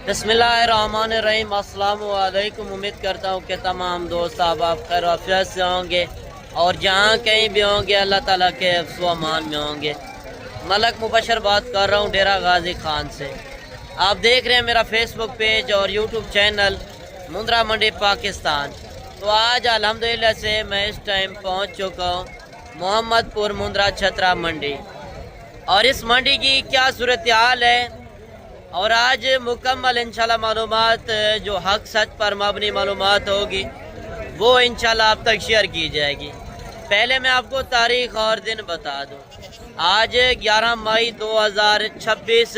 बिस्मिल्लाहिर्रहमानिर्रहीम। अस्सलाम वालेकुम। उम्मीद करता हूँ कि तमाम दोस्त आप खैर आफियत से होंगे और जहाँ कहीं भी होंगे अल्लाह ताला के हिफ्ज़ व अमान में होंगे। मलक मुबशर बात कर रहा हूँ डेरा गाजी खान से। आप देख रहे हैं मेरा फेसबुक पेज और यूट्यूब चैनल मुंद्रा मंडी पाकिस्तान। तो आज अल्हम्दुलिल्लाह से मैं इस टाइम पहुँच चुका हूँ मोहम्मदपुर मुंद्रा छतरा मंडी, और इस मंडी की क्या सूरत हाल है और आज मुकम्मल इंशाल्लाह मालूमात जो हक सच पर मबनी मालूमात होगी वो इंशाल्लाह आप तक शेयर की जाएगी। पहले मैं आपको तारीख और दिन बता दूं। आज 11 मई 2026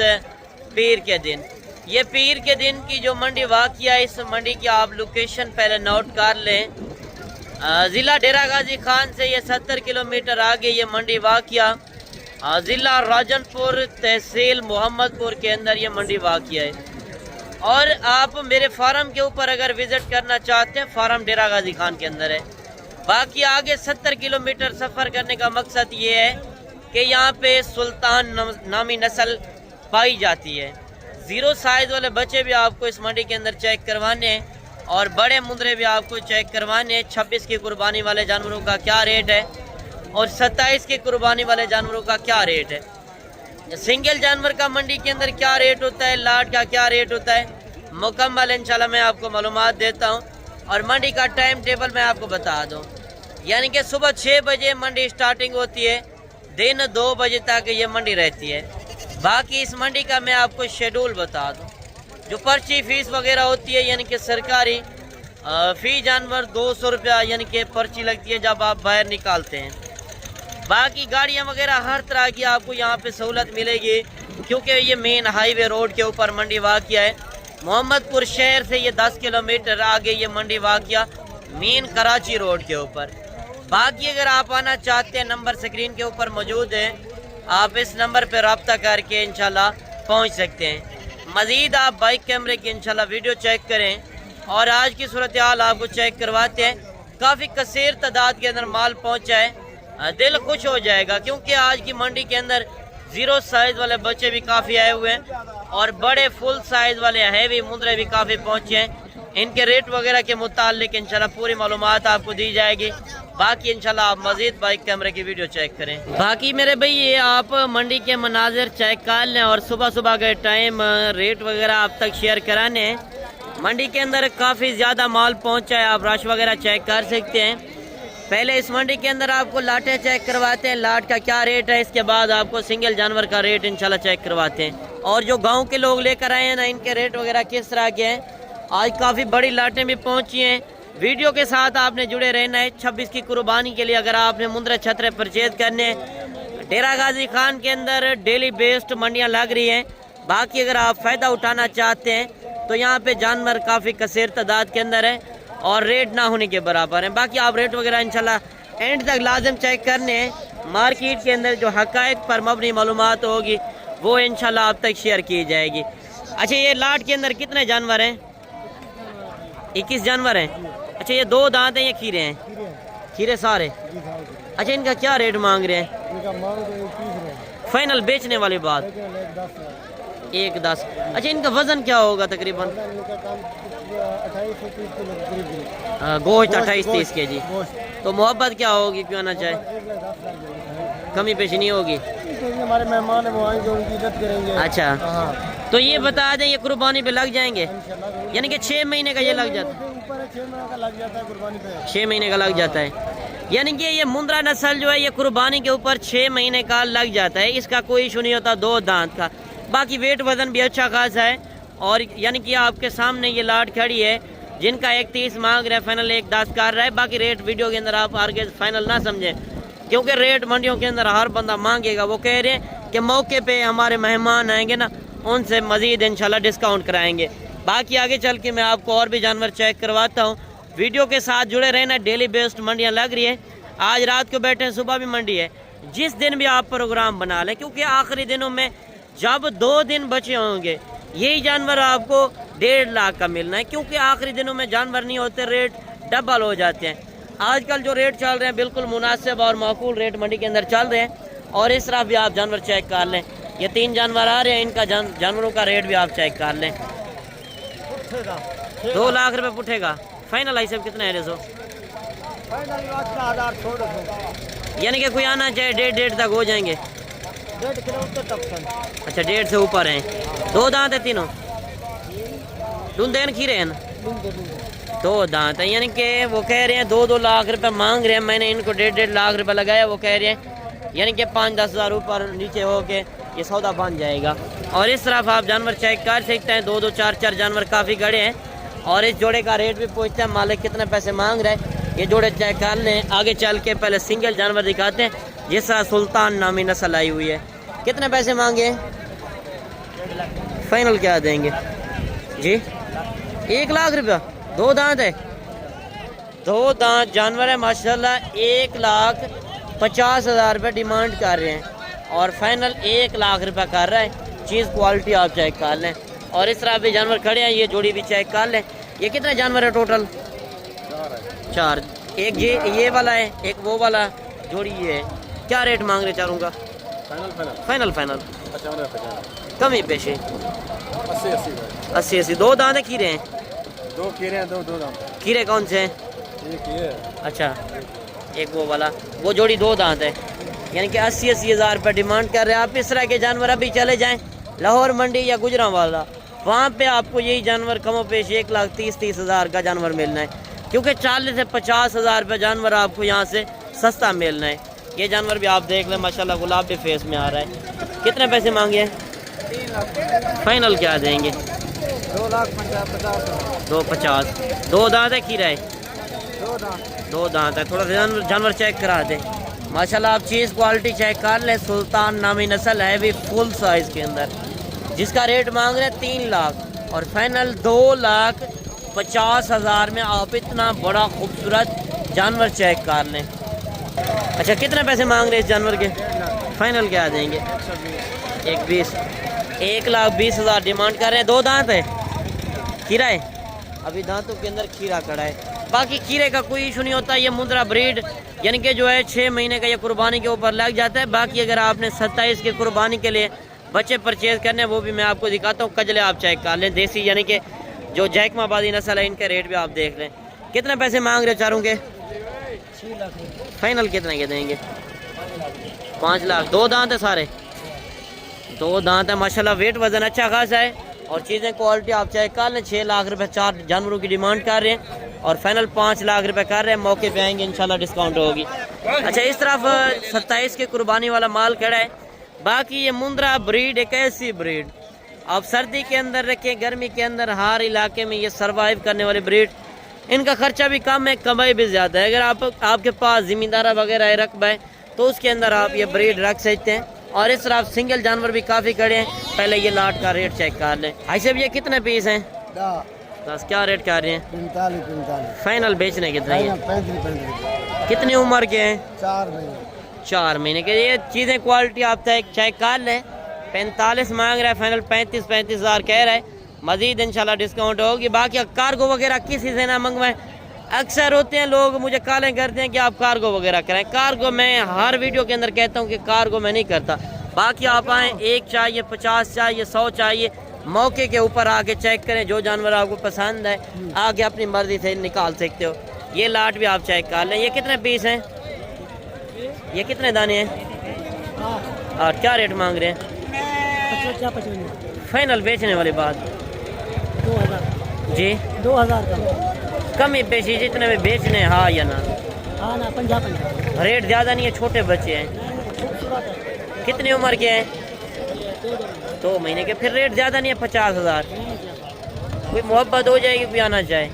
पीर के दिन। ये पीर के दिन की जो मंडी वाक़या है, इस मंडी की आप लोकेशन पहले नोट कर लें। ज़िला डेरा गाजी खान से ये 70 किलोमीटर आगे ये मंडी वाक़या ज़िला राजनपुर तहसील मोहम्मदपुर के अंदर ये मंडी वाक़या है। और आप मेरे फार्म के ऊपर अगर विज़िट करना चाहते हैं, फार्म डेरा गाजी खान के अंदर है। बाकी आगे 70 किलोमीटर सफ़र करने का मकसद ये है कि यहाँ पे सुल्तान नामी नस्ल पाई जाती है। ज़ीरो साइज़ वाले बच्चे भी आपको इस मंडी के अंदर चेक करवाने हैं और बड़े मुंदरे भी आपको चेक करवाने हैं। 26 की कुर्बानी वाले जानवरों का क्या रेट है और 27 के कुर्बानी वाले जानवरों का क्या रेट है। सिंगल जानवर का मंडी के अंदर क्या रेट होता है, लाट का क्या रेट होता है, मुकम्मल इंशाल्लाह मैं आपको मालूमात देता हूं। और मंडी का टाइम टेबल मैं आपको बता दूं, यानी कि सुबह 6 बजे मंडी स्टार्टिंग होती है, दिन 2 बजे तक ये मंडी रहती है। बाकी इस मंडी का मैं आपको शेड्यूल बता दूँ। जो पर्ची फ़ीस वगैरह होती है, यानी कि सरकारी फ़ी जानवर 200 रुपया यानी कि पर्ची लगती है जब आप बाहर निकालते हैं। बाकी गाड़ियाँ वगैरह हर तरह की आपको यहाँ पे सहूलत मिलेगी, क्योंकि ये मेन हाईवे रोड के ऊपर मंडी वाक़या है। मोहम्मदपुर शहर से ये 10 किलोमीटर आगे ये मंडी वाक़या मेन कराची रोड के ऊपर। बाकी अगर आप आना चाहते हैं, नंबर स्क्रीन के ऊपर मौजूद है, आप इस नंबर पर रब्ता करके इंशाल्लाह पहुँच सकते हैं। मज़ीद आप बाइक कैमरे की इंशाल्लाह वीडियो चेक करें और आज की सूरत हाल आपको चेक करवाते हैं। काफ़ी कसीर तादाद के अंदर माल पहुँचा है, दिल खुश हो जाएगा, क्योंकि आज की मंडी के अंदर ज़ीरो साइज़ वाले बच्चे भी काफ़ी आए हुए हैं और बड़े फुल साइज़ वाले हैवी मुंदरे भी काफ़ी पहुँचे हैं। इनके रेट वगैरह के मुतालिक इंशाल्लाह पूरी मालूमात आपको दी जाएगी। बाकी इंशाल्लाह आप मज़ीद बाइक कैमरे की वीडियो चेक करें। बाकी मेरे भाई ये आप मंडी के मनाजिर चेक कर लें और सुबह सुबह के टाइम रेट वगैरह आप तक शेयर कराने हैं। मंडी के अंदर काफ़ी ज़्यादा माल पहुँचा है, आप रश वगैरह चेक कर सकते हैं। पहले इस मंडी के अंदर आपको लाटें चेक करवाते हैं, लाट का क्या रेट है, इसके बाद आपको सिंगल जानवर का रेट इंशाल्लाह चेक करवाते हैं। और जो गांव के लोग लेकर आए हैं ना, इनके रेट वगैरह किस तरह के हैं। आज काफ़ी बड़ी लाटें भी पहुंची हैं। वीडियो के साथ आपने जुड़े रहना है। 26 की कुर्बानी के लिए अगर आपने मुंद्रा छतरे परचेज करने, डेरा गाजी खान के अंदर डेली बेस्ड मंडियाँ लग रही हैं। बाकी अगर आप फ़ायदा उठाना चाहते हैं तो यहाँ पर जानवर काफ़ी कसीर तादाद के अंदर है और रेट ना होने के बराबर है। बाकी आप रेट वगैरह इंशाल्लाह एंड तक लाजम चेक करने हैं। मार्केट के अंदर जो हकायक पर मबनी मालूमात होगी वो इंशाल्लाह आप तक शेयर की जाएगी। अच्छा, ये लाट के अंदर कितने जानवर हैं? 21 जानवर हैं। अच्छा, ये 2 दांत हैं, ये खीरे हैं? खीरे सारे। अच्छा, इनका क्या रेट मांग रहे हैं? फाइनल बेचने वाली बात 1.10। अच्छा, इनका वजन क्या होगा तकरीबन? गोश्त 28-30 kg। तो मोहब्बत क्या होगी, क्यों ना चाहे? कमी पेशी नहीं होगी? हमारे मेहमान है, वो आएंगे, उनकी इज्जत करेंगे। अच्छा, तो ये बता दें ये कुर्बानी पे लग जाएंगे, यानी कि 6 महीने का ये लग जाता है? 6 महीने का लग जाता है कुर्बानी पे। 6 महीने का लग जाता है, यानी कि ये मुंद्रा नस्ल जो है ये कुर्बानी के ऊपर 6 महीने का लग जाता है। इसका कोई इशू नहीं होता 2 दांत का। बाकी वेट वजन भी अच्छा खासा है। और यानी कि आपके सामने ये लाट खड़ी है जिनका 1.30 मांग रहा है, फाइनल 1.10 कर रहा है। बाकी रेट वीडियो के अंदर आप आगे फाइनल ना समझें, क्योंकि रेट मंडियों के अंदर हर बंदा मांगेगा। वो कह रहे हैं कि मौके पे हमारे मेहमान आएंगे ना, उनसे मज़ीद इंशाल्लाह डिस्काउंट कराएंगे। बाकी आगे चल के मैं आपको और भी जानवर चेक करवाता हूँ। वीडियो के साथ जुड़े रहना। डेली बेस्ड मंडियाँ लग रही है। आज रात को बैठे, सुबह भी मंडी है। जिस दिन भी आप प्रोग्राम बना लें, क्योंकि आखिरी दिनों में जब 2 दिन बचे होंगे यही जानवर आपको 1.5 लाख का मिलना है, क्योंकि आखिरी दिनों में जानवर नहीं होते, रेट डबल हो जाते हैं। आजकल जो रेट चल रहे हैं बिल्कुल मुनासिब और माकूल रेट मंडी के अंदर चल रहे हैं। और इस तरह भी आप जानवर चेक कर लें। ये 3 जानवर आ रहे हैं, इनका जानवरों का रेट भी आप चेक कर लें। 2 लाख रुपए पुठेगा। फाइनल आई सब कितना है रेसो? यानी कि कोई आना चाहे 1.5 तक हो जाएंगे। 1.5 किलोमीटर तक। अच्छा 1.5 से ऊपर हैं। 2 दांत है तीनों? डूंदे हैं खीरे हैं? 2 दांत है। यानी कि वो कह रहे हैं 2-2 लाख रुपए मांग रहे हैं। मैंने इनको 1.5 लाख रुपए लगाया। वो कह रहे हैं यानी कि 5-10 हज़ार ऊपर नीचे हो के ये सौदा बन जाएगा। और इस तरफ आप जानवर चेक कर सकते हैं। 2-2 4-4 जानवर काफ़ी गड़े हैं। और इस जोड़े का रेट भी पूछते हैं मालिक कितने पैसे मांग रहे हैं। ये जोड़े चेक कर लें। आगे चल के पहले सिंगल जानवर दिखाते हैं। जिस तरह सुल्तान नामी नस्ल आई हुई है। कितने पैसे मांगे? फाइनल क्या देंगे जी? 1 लाख रुपया। 2 दांत है? 2 दांत जानवर है माशाल्लाह। 1,50,000 रुपये डिमांड कर रहे हैं और फाइनल 1 लाख रुपया कर रहा है। चीज़ क्वालिटी आप चेक कर लें। और इस तरह भी जानवर खड़े हैं। ये जोड़ी भी चेक कर लें। ये कितने जानवर है टोटल? 4। एक ये वाला है, एक वो वाला जोड़ी ये है। क्या रेट मांग रहे चारों का? फाइनल कमी पेशे 80-80। 2 दांत है खीरे हैं? 2 खीरे हैं। 2 दांत। खीरे कौन से हैं? एक ये। अच्छा एक वो वाला। वो जोड़ी 2 दांत है। यानी कि 80-80 हज़ार रुपये डिमांड कर रहे हैं। आप इस तरह के जानवर अभी चले जाएं लाहौर मंडी या गुजरांवाला, वहाँ पे आपको यही जानवर कमो पेश 1,30,30 हज़ार का जानवर मिलना है। क्योंकि 40 से 50 हज़ार रुपये जानवर आपको यहाँ से सस्ता मिलना है। ये जानवर भी आप देख लें माशाल्लाह गुलाबी फेस में आ रहा है। कितने पैसे मांगे? 3 लाख। फाइनल क्या देंगे? 2,50,000। 2,50। 2 दांत है खीरा है? 2 दांत। 2 दांत है। थोड़ा जानवर चेक करा दें माशाल्लाह। आप चीज़ क्वालिटी चेक कर लें। सुल्तान नामी नस्ल है भी फुल साइज़ के अंदर, जिसका रेट मांग रहे हैं 3 लाख और फाइनल 2,50,000 में आप इतना बड़ा खूबसूरत जानवर चेक कर लें। अच्छा कितने पैसे मांग रहे हैं इस जानवर के? फाइनल क्या देंगे? 1,20। 1,20,000 डिमांड कर रहे हैं। 2 दांत है? खीरा है? अभी दांतों के अंदर खीरा खड़ा है। बाकी खीरे का कोई इशू नहीं होता। ये मुंद्रा ब्रीड यानी कि जो है 6 महीने का ये कुर्बानी के ऊपर लग जाता है। बाकी अगर आपने 27 की कुर्बानी के लिए बच्चे परचेज करने वो भी मैं आपको दिखाता हूँ। कजले आप चेक कर लें। देसी यानी कि जो जैकमाबादी नस्ल है इनके रेट भी आप देख लें। कितने पैसे मांग रहे चारों के? 6 लाख। फाइनल कितने के देंगे? 5 लाख। 2 दांत है सारे? 2 दांत है माशाल्लाह। वेट वजन अच्छा खासा है और चीज़ें क्वालिटी आप चेक कर लें। 6 लाख रुपए 4 जानवरों की डिमांड कर रहे हैं और फाइनल 5 लाख रुपए कर रहे हैं। मौके पे आएंगे इंशाल्लाह डिस्काउंट होगी। अच्छा इस तरफ 27 के कुर्बानी वाला माल खड़ा है। बाकी ये मुंद्रा ब्रीड एक ऐसी ब्रीड आप सर्दी के अंदर रखें, गर्मी के अंदर हर इलाके में ये सर्वाइव करने वाली ब्रीड। इनका खर्चा भी कम है, कमाई भी ज़्यादा है। अगर आपके पास ज़मींदारा वगैरह है, रकबा है, तो उसके अंदर आप ये ब्रीड रख सकते हैं। और इस तरह सिंगल जानवर भी काफ़ी खड़े हैं। पहले ये लाट का रेट चेक कर लें। भाई साहब ये कितने पीस हैं? 10। क्या रेट कर रहे हैं? 45। फाइनल बेचने कितने हैं? 35। कितनी उम्र के हैं? 4 महीने। 4 महीने के। ये चीज़ें क्वालिटी आप चेक कर लें। 45 मांग रहा है, फाइनल 35 हज़ार कह रहा है। मजीद इंशाल्लाह डिस्काउंट होगी। बाकी कार्गो वगैरह किसी से ना मंगवाएं। अक्सर होते हैं लोग मुझे कॉलें करते हैं कि आप कार्गो वगैरह करें। कार्गो मैं हर वीडियो के अंदर कहता हूँ कि कार्गो मैं नहीं करता। बाकी आप आएँ, 1 चाहिए, 50 चाहिए, 100 चाहिए, मौके के ऊपर आके चेक करें। जो जानवर आपको पसंद है आके अपनी मर्जी से निकाल सकते हो। ये लाट भी आप चेक कर लें। ये कितने पीस हैं? ये कितने दाने हैं और क्या रेट मांग रहे हैं? 55। फाइनल बेचने वाली बात 2000 जी? 2000 का कमी पेशी जितने में बेचने हाँ या ना? हाँ ना। 50। रेट ज़्यादा नहीं है, छोटे बच्चे हैं। कितनी उम्र के हैं? 2 महीने के। फिर रेट ज़्यादा नहीं है, 50,000। कोई मोहब्बत हो जाएगी कोई आना चाहे।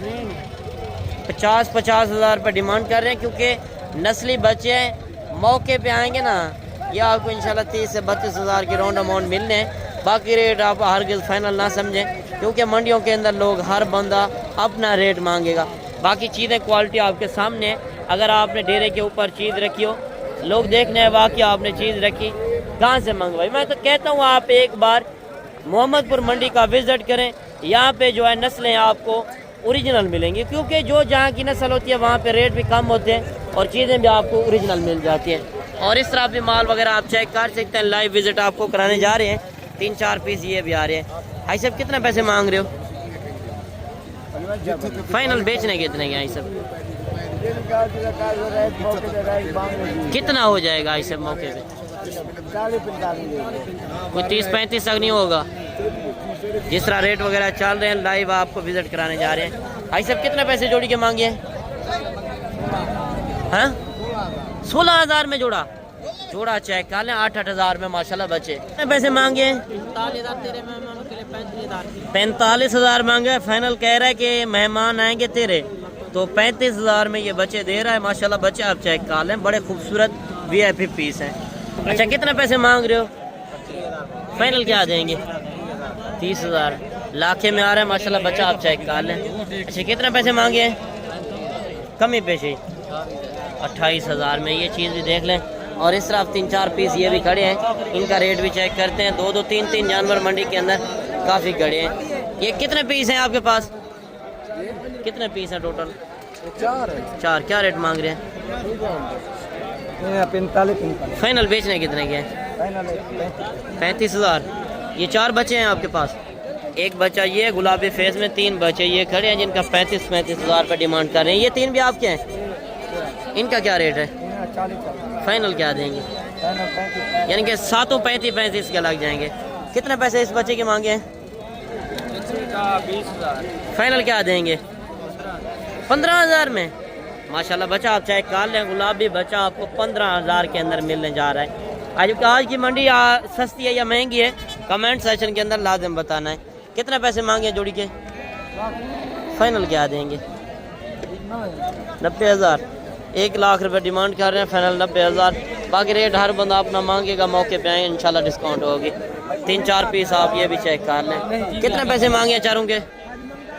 50 हज़ार रुपये डिमांड कर रहे हैं क्योंकि नस्ली बच्चे हैं। मौके पे आएंगे ना ये आपको इंशाल्लाह 30 से 32 हज़ार की राउंड अमाउंट मिलने हैं। बाकी रेट आप हरगिज़ फाइनल ना समझें क्योंकि मंडियों के अंदर लोग हर बंदा अपना रेट मांगेगा। बाकी चीज़ें क्वालिटी आपके सामने है। अगर आपने डेरे के ऊपर चीज़ रखी हो, लोग देखने हैं वाकई आपने चीज़ रखी, कहाँ से मंगवाई। मैं तो कहता हूँ आप एक बार मोहम्मदपुर मंडी का विज़िट करें। यहाँ पे जो है नस्लें आपको ओरिजिनल मिलेंगी क्योंकि जो जहाँ की नस्ल होती है वहाँ पे रेट भी कम होते हैं और चीज़ें भी आपको ओरिजिनल मिल जाती हैं। और इस तरह भी माल वगैरह आप चेक कर सकते हैं। लाइव विज़िट आपको कराने जा रहे हैं। 3-4 पीस ये भी आ रहे हैं। भाई साहब कितने पैसे मांग रहे हो? फाइनल बेचने कितने के हैं ये सब? कितना हो जाएगा इस सब मौके पे? 40-45 कोई 30-35 तक नहीं होगा? जिस तरह रेट वगैरह चल रहे हैं, लाइव आपको विजिट कराने जा रहे हैं। भाई सब कितने पैसे जोड़ी के मांगे हैं? हाँ 16,000 में जोड़ा चेक कर लें। 8-8 हज़ार में माशाल्लाह बचे। कितने पैसे मांगे हैं? 45,000 मांगे। फाइनल कह रहा है कि मेहमान आएंगे तेरे, तो 35,000 में ये बच्चे दे रहा है माशाल्लाह। बच्चे आप चेक कर लें, बड़े खूबसूरत VIP पीस हैं। अच्छा कितने पैसे मांग रहे हो? फाइनल क्या देंगे? 30,000 लाखे में आ रहा है माशाल्लाह। बच्चा आप चेक कर लें। अच्छा कितने पैसे मांगे हैं? कमी पेशे 28,000 में ये चीज़ भी देख लें। और इस तरफ 3-4 पीस ये भी खड़े हैं, इनका रेट भी चेक करते हैं। 2-2 3-3 जानवर मंडी के अंदर काफ़ी खड़े हैं। ये कितने पीस हैं आपके पास? कितने पीस हैं टोटल? 4। क्या रेट मांग रहे हैं? 45 फाइनल बेचने कितने के हैं? 35,000। ये 4 बच्चे हैं आपके पास? एक बच्चा ये गुलाबी फेस में, 3 बच्चे ये खड़े हैं जिनका 35,000 पर डिमांड कर रहे हैं। ये 3 भी आपके हैं? इनका क्या रेट है? 40 फाइनल क्या देंगे? यानी कि 7 35 के लग जाएंगे। कितने पैसे इस बच्चे के मांगे हैं? 20,000 फाइनल क्या देंगे? 15,000 में माशाल्लाह। बच्चा आप चेक कर लें, गुलाबी बच्चा आपको 15,000 के अंदर मिलने जा रहा है। आज की मंडी सस्ती है या महंगी है, कमेंट सेक्शन के अंदर लाजिम बताना है। कितने पैसे मांगे जोड़ी के? फाइनल क्या देंगे? 90,000। 1 लाख रुपए डिमांड कर रहे हैं, फाइनल 90,000। बाकी रेट हर बंदा अपना मांगेगा, मौके पे आए इंशाल्लाह डिस्काउंट होगी। 3-4 पीस आप ये भी चेक कर लें। कितने पैसे मांगे चारों के?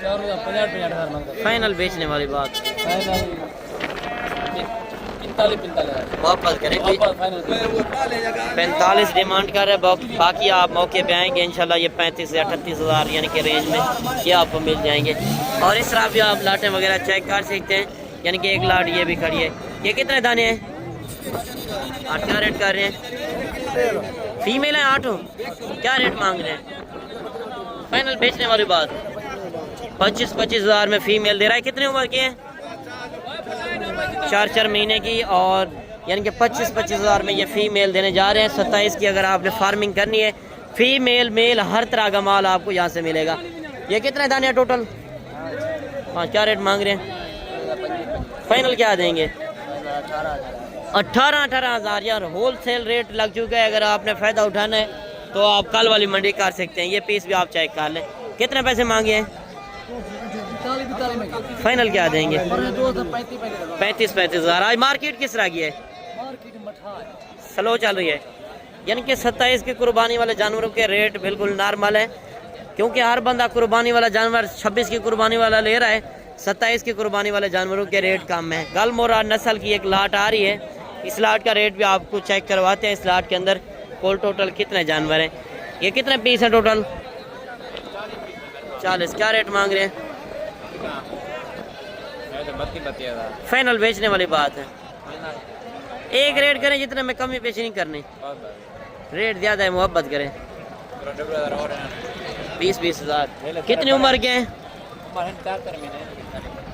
50,000 फाइनल बेचने वाली बात 45 वापस करें। 45 डिमांड कर रहे हैं। बाकी आप मौके पे आएंगे इंशाल्लाह ये 35 से 38,000 यानी कि रेंज में ये आपको मिल जाएंगे। और इस तरह भी आप लाटें वगैरह चेक कर सकते हैं, यानी कि 1 लाट ये भी खड़ी है। ये कितने दाने हैं? 8। क्या रेट कर रहे हैं? फीमेल है 8। क्या रेट मांग रहे हैं? फाइनल बेचने वाली बात 25,000 में फीमेल दे रहा है। कितने उम्र के हैं? 4 महीने की। और यानी कि 25,000 में ये फीमेल देने जा रहे हैं। 27 की अगर आपने फार्मिंग करनी है, फीमेल मेल हर तरह का माल आपको यहाँ से मिलेगा। ये कितने दाने हैं टोटल? 5। क्या रेट मांग रहे हैं? फाइनल क्या देंगे? 18,000 यार होल सेल रेट लग चुका है। अगर आपने फ़ायदा उठाना है तो आप कल वाली मंडी कर सकते हैं। ये पीस भी आप चेक कर लें। कितने पैसे मांगे हैं? फाइनल क्या देंगे? 35,000। आज मार्केट किस तरह की है? स्लो चल रही है, यानी कि 27 की कुर्बानी वाले जानवरों के रेट बिल्कुल नॉर्मल है, क्योंकि हर बंदा कुर्बानी वाला जानवर 26 की कुर्बानी वाला ले रहा है। 27 की कुर्बानी वाले जानवरों के रेट कम है। गलमोरा नस्ल की एक लाट आ रही है, इस लाट का रेट भी आपको चेक करवाते हैं। इस लाट के अंदर कुल टोटल कितने जानवर हैं? ये कितने पीस हैं टोटल? 40। क्या रेट मांग रहे हैं? 32,000 फाइनल बेचने वाली बात है। एक रेट करें जितने में कमी पेशी नहीं करनी। रेट ज़्यादा है, मोहब्बत करें। 20,000। कितनी उम्र के हैं?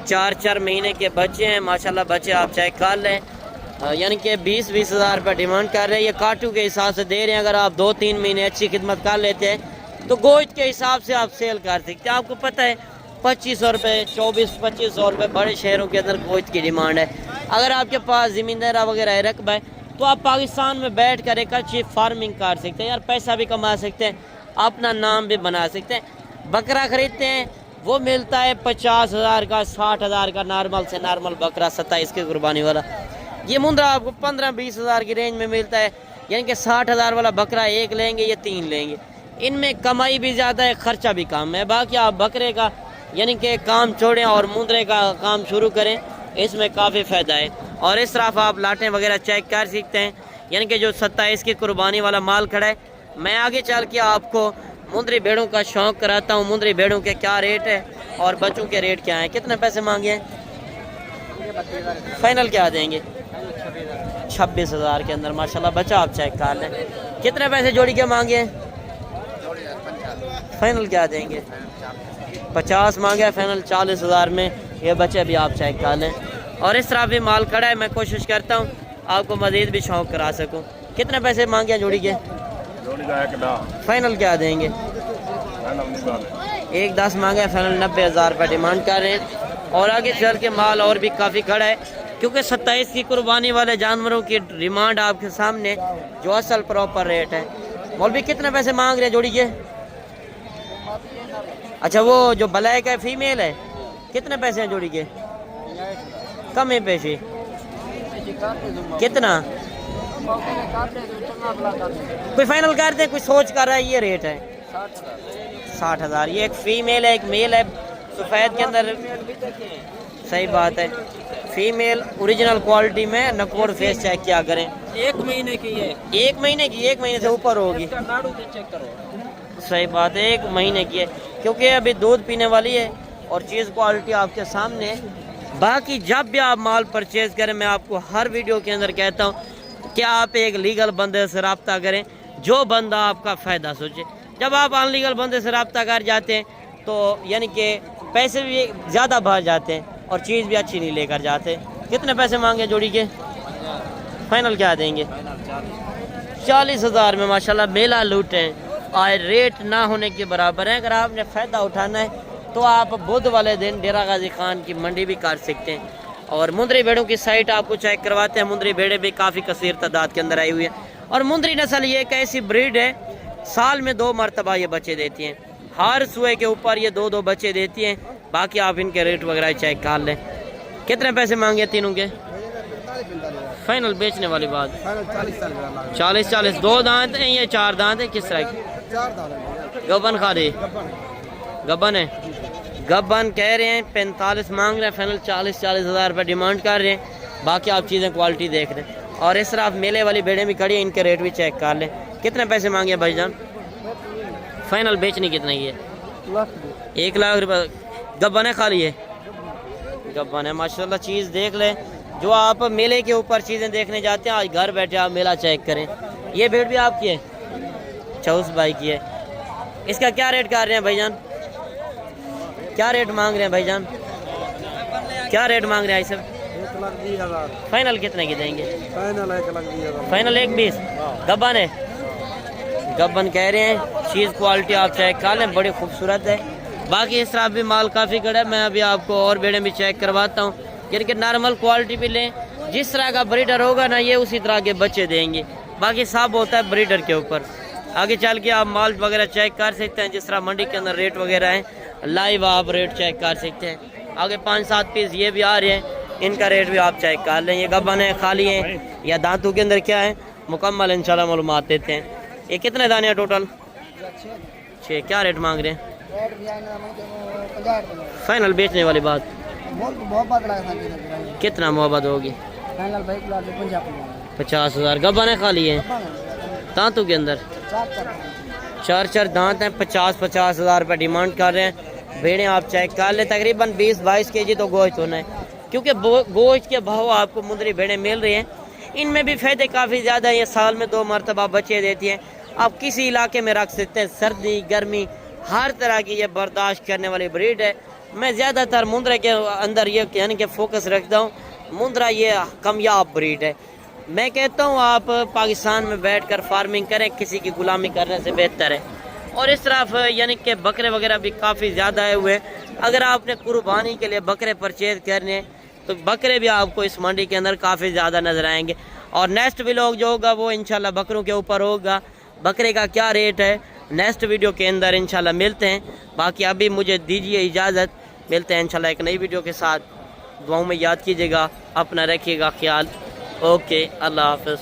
4 महीने के बच्चे हैं माशाल्लाह। बच्चे आप चेक कर लें, यानी कि 20,000 रुपये डिमांड कर रहे हैं। ये काटू के हिसाब से दे रहे हैं। अगर आप 2-3 महीने अच्छी खिदमत कर लेते हैं तो गोश्त के हिसाब से आप सेल कर सकते हैं। आपको पता है 2500 रुपये, 2400-2500 रुपये बड़े शहरों के अंदर गोश्त की डिमांड है। अगर आपके पास ज़मींदारा वगैरह है, रकबा है, तो आप पाकिस्तान में बैठ कर एक अच्छी फार्मिंग कर सकते हैं यार, पैसा भी कमा सकते हैं, अपना नाम भी बना सकते हैं। बकरा खरीदते हैं वो मिलता है 50,000 का, 60,000 का नॉर्मल से नॉर्मल बकरा 27 की कुर्बानी वाला। ये मुंद्रा आपको 15-20,000 की रेंज में मिलता है, यानी कि 60,000 वाला बकरा एक लेंगे या 3 लेंगे। इनमें कमाई भी ज़्यादा है, खर्चा भी कम है। बाकी आप बकरे का यानी कि काम छोड़ें और मुंद्रे का काम शुरू करें, इसमें काफ़ी फ़ायदा है। और इस तरफ आप लाटें वगैरह चेक कर सकते हैं, यानी कि जो 27 की कुर्बानी वाला माल खड़ा है। मैं आगे चल के आपको मुंद्री भेड़ों का शौक़ कराता हूँ, मुंद्री भेड़ों के क्या रेट है और बच्चों के रेट क्या हैं। कितने पैसे मांगे हैं? फाइनल क्या देंगे? 26,000 के अंदर माशाल्लाह। बच्चा आप चेक कर लें। कितने पैसे जोड़ी के मांगे हैं? फाइनल क्या देंगे? 50 मांगे फाइनल 40,000 में ये बच्चे भी आप चेक कर लें। और इस तरह भी माल खड़ा है, मैं कोशिश करता हूँ आपको मज़ीद भी शौक़ करा सकूँ। कितने पैसे मांगे जोड़ी के? फाइनल क्या देंगे? 1,10 मांगे फाइनल 90,000 रुपये डिमांड कर रहे हैं। और आगे चल के माल और भी काफ़ी खड़ा है, क्योंकि 27 की कुर्बानी वाले जानवरों की डिमांड आपके सामने जो असल प्रॉपर रेट है। मौलवी कितने पैसे मांग रहे हैं जोड़ी के? अच्छा, वो जो ब्लैक है फीमेल है, कितने पैसे हैं जोड़ी के? कम है पैसे कितना? कोई फाइनल कर दे, कोई सोच कर रहा है ये रेट है 60,000। ये एक फीमेल है एक मेल है सफ़ेद के अंदर। सही बात है, फीमेल ओरिजिनल क्वालिटी में नकोर फेस चेक क्या करें। 1 महीने की है। 1 महीने की? 1 महीने से ऊपर होगी। नाड़ू चेक करो। सही बात है, 1 महीने की है, क्योंकि अभी दूध पीने वाली है और चीज़ क्वालिटी आपके सामने। बाकी जब भी आप माल परचेज करें, मैं आपको हर वीडियो के अंदर कहता हूँ कि आप एक लीगल बंदे से रब्ता करें, जो बंदा आपका फ़ायदा सोचे। जब आप अनलीगल बंदे से रब्ता कर जाते हैं तो यानी कि पैसे भी ज़्यादा बढ़ जाते हैं और चीज़ भी अच्छी नहीं लेकर जाते। कितने पैसे मांगे जोड़ी के? फाइनल क्या देंगे? 40,000 में माशाल्लाह मेला लूट है। और रेट ना होने के बराबर है। अगर आपने फ़ायदा उठाना है तो आप बुध वाले दिन डेरा गाजी खान की मंडी भी कर सकते हैं। और मुंदरी भेड़ों की साइट आपको चेक करवाते हैं। मुंदरी भेड़ें भी काफ़ी कसीर तादाद के अंदर आई हुई है। और मुंदरी नस्ल ये एक ऐसी ब्रीड है, साल में 2 मरतबा ये बच्चे देती हैं। हर सुए के ऊपर ये 2-2 बच्चे देती हैं। बाकी आप इनके रेट वगैरह चेक कर लें। कितने पैसे मांगे तीनों के? फाइनल बेचने वाली बात 40-40। 2 दांत हैं, ये 4 दांत है? किस तरह की? गबन खाली गबन है। गबन कह रहे हैं 45 मांग रहे हैं, फाइनल 40,000 रुपये डिमांड कर रहे हैं। बाकी आप चीज़ें क्वालिटी देख रहे हैं। और इस तरह मेले वाली भेड़ें भी खड़ी हैं, इनके रेट भी चेक कर लें। कितने पैसे मांगे भाईजान? फाइनल बेचनी कितने की है? 1 लाख रुपये। गबन है खाली है? गबन है माशाल्लाह। चीज़ देख लें, जो आप मेले के ऊपर चीज़ें देखने जाते हैं, आज घर बैठे आप मेला चेक करें। ये भेड़ भी आपकी है? चौस भाई की है। इसका क्या रेट कर रहे हैं भाईजान? क्या रेट मांग रहे हैं भाईजान? क्या रेट मांग रहे हैं सब? 1,20,000। फाइनल कितने की देंगे? फाइनल 1,20,000। फाइनल 1,20। गबन है? गबन कह रहे हैं। चीज़ क्वालिटी आप चेक कर लें, बड़ी खूबसूरत है। बाकी इस तरह भी माल काफ़ी कड़ा है। मैं अभी आपको और भेड़ें भी चेक करवाता हूँ, यानी कि नॉर्मल क्वालिटी भी लें। जिस तरह का ब्रीडर होगा ना, ये उसी तरह के बच्चे देंगे। बाकी सब होता है ब्रीडर के ऊपर। आगे चल के आप माल वगैरह चेक कर सकते हैं, जिस तरह मंडी के अंदर रेट वगैरह हैं, लाइव आप रेट चेक कर सकते हैं। आगे 5-7 पीस ये भी आ रहे हैं, इनका रेट भी आप चेक कर लें। ये गबन है, खाली है या दांतों के अंदर क्या है, मुकम्मल इंशाल्लाह मालूमात देते हैं। ये कितने दाने हैं टोटल? 6। क्या रेट मांग रहे हैं? फाइनल बेचने वाली बात कितना मोहब्बत होगी? 50,000। गबन है, खाली है दांतों के अंदर? 4 दांत हैं। 50,000 रुपये डिमांड कर रहे हैं। भेड़ें आप चेक कर लें, तकरीबन 20-22 kg तो गोश्त होना है, क्योंकि गोश्त के भाव आपको मुंदरी भेड़ें मिल रही हैं। इनमें भी फ़ायदे काफ़ी ज़्यादा हैं। ये साल में 2 मरतबा बच्चे देती हैं। आप किसी इलाके में रख सकते हैं, सर्दी गर्मी हर तरह की ये बर्दाश्त करने वाली ब्रीड है। मैं ज़्यादातर मुंद्रा के अंदर ये यानी कि फोकस रखता हूँ। मुंद्रा ये कामयाब ब्रीड है। मैं कहता हूँ आप पाकिस्तान में बैठकर फार्मिंग करें, किसी की गुलामी करने से बेहतर है। और इस तरफ यानी कि बकरे वगैरह भी काफ़ी ज़्यादा आए हुए हैं। अगर आपने कुर्बानी के लिए बकरे परचेज करने तो बकरे भी आपको इस मंडी के अंदर काफ़ी ज़्यादा नज़र आएंगे। और नेक्स्ट व्लॉग जो होगा वो इंशाल्लाह बकरों के ऊपर होगा। बकरे का क्या रेट है नेक्स्ट वीडियो के अंदर इंशाल्लाह मिलते हैं। बाकी अभी मुझे दीजिए इजाज़त, मिलते हैं इंशाल्लाह एक नई वीडियो के साथ। दुआओं में याद कीजिएगा, अपना रखिएगा ख्याल। ओके, अल्लाह हाफ़िज़।